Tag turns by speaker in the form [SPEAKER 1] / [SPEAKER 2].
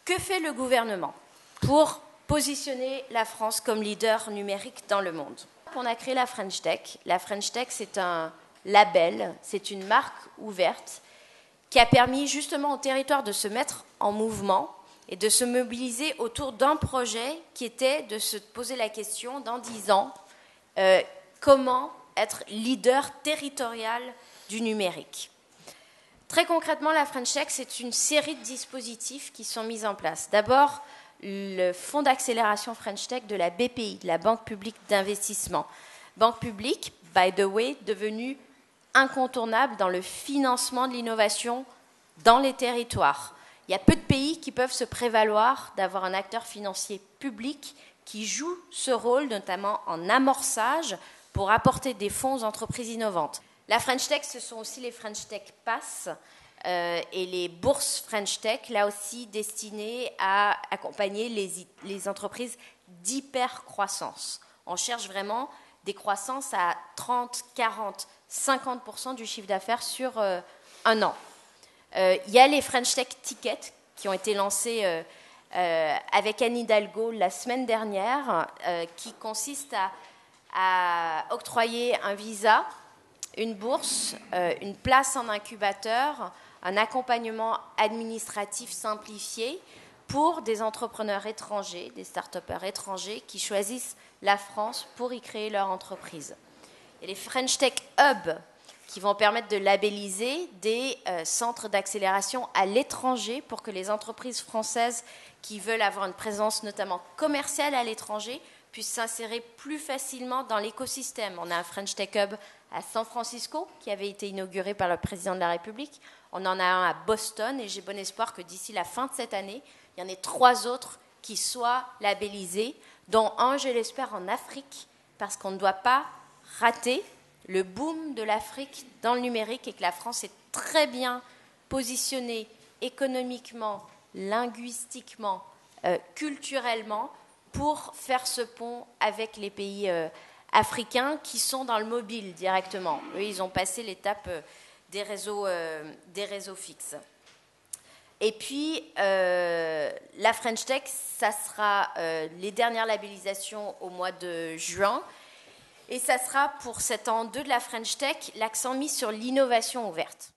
[SPEAKER 1] Que fait le gouvernement pour positionner la France comme leader numérique dans le monde? On a créé la French Tech. La French Tech, c'est un label, c'est une marque ouverte qui a permis justement au territoire de se mettre en mouvement et de se mobiliser autour d'un projet qui était de se poser la question dans 10 ans, comment être leader territorial du numérique. Très concrètement, la French Tech, c'est une série de dispositifs qui sont mis en place. D'abord, le fonds d'accélération French Tech de la BPI, de la Banque publique d'investissement. Banque publique, by the way, devenue incontournable dans le financement de l'innovation dans les territoires. Il y a peu de pays qui peuvent se prévaloir d'avoir un acteur financier public qui joue ce rôle, notamment en amorçage, pour apporter des fonds aux entreprises innovantes. La French Tech, ce sont aussi les French Tech Pass et les bourses French Tech, là aussi destinées à accompagner les entreprises d'hypercroissance. On cherche vraiment des croissances à 30, 40, 50% du chiffre d'affaires sur un an. Il y a les French Tech Tickets qui ont été lancés avec Anne Hidalgo la semaine dernière, qui consistent à octroyer un visa, une bourse, une place en incubateur, un accompagnement administratif simplifié pour des entrepreneurs étrangers, des start-upers étrangers qui choisissent la France pour y créer leur entreprise. Et les French Tech Hub qui vont permettre de labelliser des centres d'accélération à l'étranger pour que les entreprises françaises qui veulent avoir une présence notamment commerciale à l'étranger puissent s'insérer plus facilement dans l'écosystème. On a un French Tech Hub à San Francisco qui avait été inauguré par le président de la République. On en a un à Boston et j'ai bon espoir que d'ici la fin de cette année, il y en ait 3 autres qui soient labellisés, dont un, je l'espère, en Afrique, parce qu'on ne doit pas rater le boom de l'Afrique dans le numérique et que la France est très bien positionnée économiquement, linguistiquement, culturellement pour faire ce pont avec les pays africains qui sont dans le mobile directement. Eux, ils ont passé l'étape des réseaux fixes. Et puis, la French Tech, ça sera les dernières labellisations au mois de juin. Et ça sera pour cet an 2 de la French Tech l'accent mis sur l'innovation ouverte.